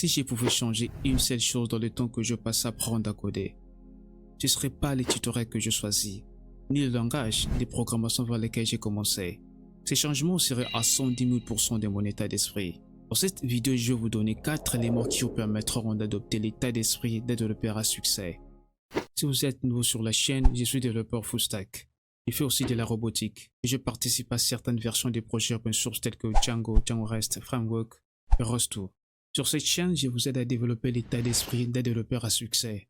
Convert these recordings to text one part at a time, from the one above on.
Si je pouvais changer une seule chose dans le temps que je passe à apprendre à coder, ce ne serait pas les tutoriels que je choisis, ni le langage de programmation vers lesquels j'ai commencé. Ces changements seraient à 110 000% de mon état d'esprit. Dans cette vidéo, je vais vous donner 4 éléments qui vous permettront d'adopter l'état d'esprit d'un développeur à succès. Si vous êtes nouveau sur la chaîne, je suis développeur full stack. Je fais aussi de la robotique et je participe à certaines versions des projets open source tels que Django, Django REST, Framework et Rust. Sur cette chaîne, je vous aide à développer l'état d'esprit d'un développeur à succès.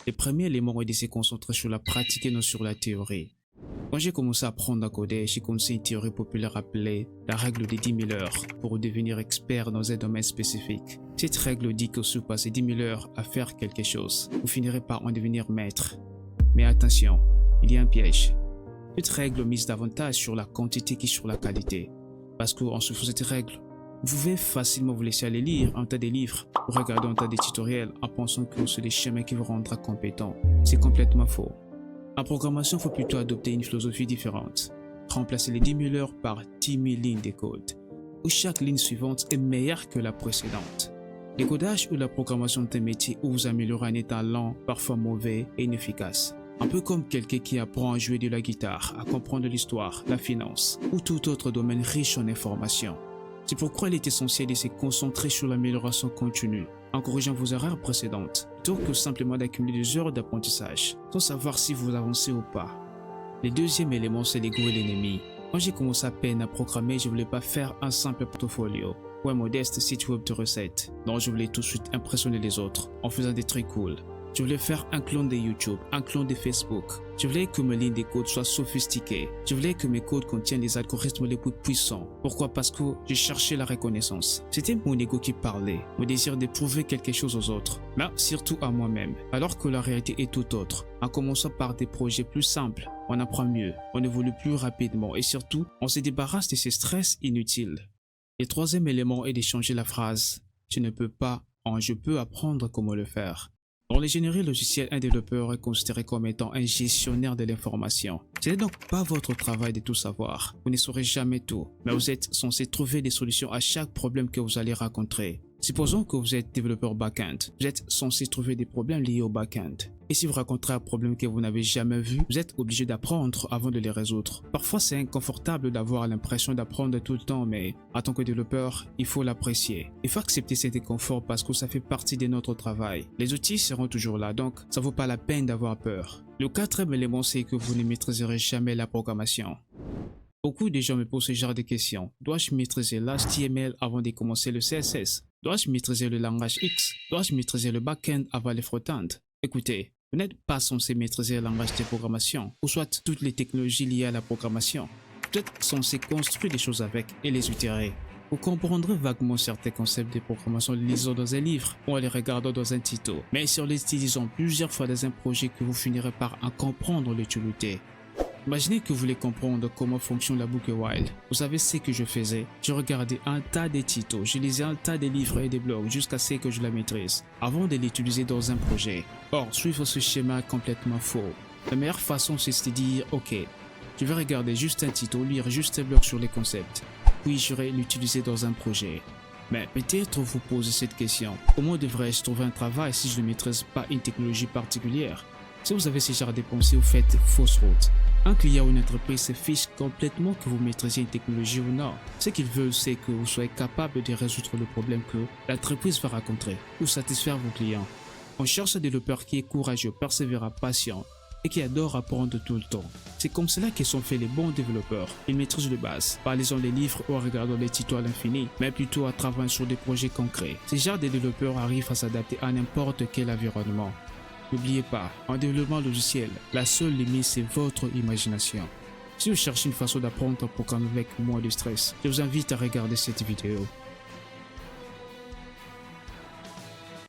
Le premier élément est de se concentrer sur la pratique et non sur la théorie. Quand j'ai commencé à apprendre à coder, j'ai commencé une théorie populaire appelée la règle des 10 000 heures pour devenir expert dans un domaine spécifique. Cette règle dit que si vous passez 10 000 heures à faire quelque chose, vous finirez par en devenir maître. Mais attention, il y a un piège. Cette règle mise davantage sur la quantité que sur la qualité. Parce qu'en suivant cette règle, vous pouvez facilement vous laisser aller lire un tas de livres ou regarder un tas de tutoriels en pensant que c'est des chemins qui vous rendra compétent. C'est complètement faux. En programmation, il faut plutôt adopter une philosophie différente. Remplacer les 10 000 heures par 10 000 lignes de code, où chaque ligne suivante est meilleure que la précédente. Le codage ou la programmation est un métier où vous améliorez un état lent, parfois mauvais et inefficace. Un peu comme quelqu'un qui apprend à jouer de la guitare, à comprendre l'histoire, la finance ou tout autre domaine riche en informations. C'est pourquoi il est essentiel de se concentrer sur l'amélioration continue, en corrigeant vos erreurs précédentes, plutôt que simplement d'accumuler des heures d'apprentissage, sans savoir si vous avancez ou pas. Le deuxième élément, c'est l'ego et l'ennemi. Quand j'ai commencé à peine à programmer, je ne voulais pas faire un simple portfolio ou un modeste site web de recettes. Non, je voulais tout de suite impressionner les autres en faisant des trucs cool. Je voulais faire un clone de YouTube, un clone de Facebook. Je voulais que mes lignes de code soient sophistiquées. Je voulais que mes codes contiennent les algorithmes les plus puissants. Pourquoi? Parce que je cherchais la reconnaissance. C'était mon ego qui parlait, mon désir de prouver quelque chose aux autres, mais surtout à moi-même. Alors que la réalité est tout autre. En commençant par des projets plus simples, on apprend mieux, on évolue plus rapidement et surtout, on se débarrasse de ces stress inutiles. Le troisième élément est de changer la phrase « Tu ne peux pas en je peux apprendre comment le faire ». Dans l'ingénierie logicielle, un développeur est considéré comme étant un gestionnaire de l'information. Ce n'est donc pas votre travail de tout savoir. Vous ne saurez jamais tout, mais vous êtes censé trouver des solutions à chaque problème que vous allez rencontrer. Supposons que vous êtes développeur back-end. Vous êtes censé trouver des problèmes liés au back-end. Et si vous rencontrez un problème que vous n'avez jamais vu, vous êtes obligé d'apprendre avant de les résoudre. Parfois, c'est inconfortable d'avoir l'impression d'apprendre tout le temps, mais en tant que développeur, il faut l'apprécier. Il faut accepter cet inconfort parce que ça fait partie de notre travail. Les outils seront toujours là, donc ça vaut pas la peine d'avoir peur. Le quatrième élément, c'est que vous ne maîtriserez jamais la programmation. Beaucoup de gens me posent ce genre de questions. Dois-je maîtriser l'HTML avant de commencer le CSS? Dois-je maîtriser le langage X? Dois-je maîtriser le back-end avant le front-end? Écoutez, vous n'êtes pas censé maîtriser le langage de programmation, ou soit toutes les technologies liées à la programmation. Vous êtes censé construire des choses avec et les itérer. Vous comprendrez vaguement certains concepts de programmation en les lisant dans un livre ou en les regardant dans un tuto, mais si en les utilisant plusieurs fois dans un projet que vous finirez par en comprendre l'utilité. Imaginez que vous voulez comprendre comment fonctionne la boucle while. Vous savez ce que je faisais? Je regardais un tas de tutos, je lisais un tas de livres et de blogs jusqu'à ce que je la maîtrise, avant de l'utiliser dans un projet. Or, suivre ce schéma est complètement faux. La meilleure façon, c'est de dire, ok, je vais regarder juste un tuto, lire juste un blog sur les concepts, puis je vais l'utiliser dans un projet. Mais peut-être vous posez cette question, comment devrais-je trouver un travail si je ne maîtrise pas une technologie particulière? Si vous avez ce genre de pensée, vous faites fausse route. Un client ou une entreprise se fiche complètement que vous maîtrisiez une technologie ou non. Ce qu'ils veulent, c'est que vous soyez capable de résoudre le problème que l'entreprise va rencontrer ou satisfaire vos clients. On cherche un développeur qui est courageux, persévérant, patient et qui adore apprendre tout le temps. C'est comme cela que sont faits les bons développeurs. Ils maîtrisent les bases, pas lisant les livres ou en regardant les tutos à l'infini, mais plutôt à travailler sur des projets concrets. Ces genres de développeurs arrivent à s'adapter à n'importe quel environnement. N'oubliez pas, en développement logiciel, la seule limite c'est votre imagination. Si vous cherchez une façon d'apprendre à programmer avec moins de stress, je vous invite à regarder cette vidéo.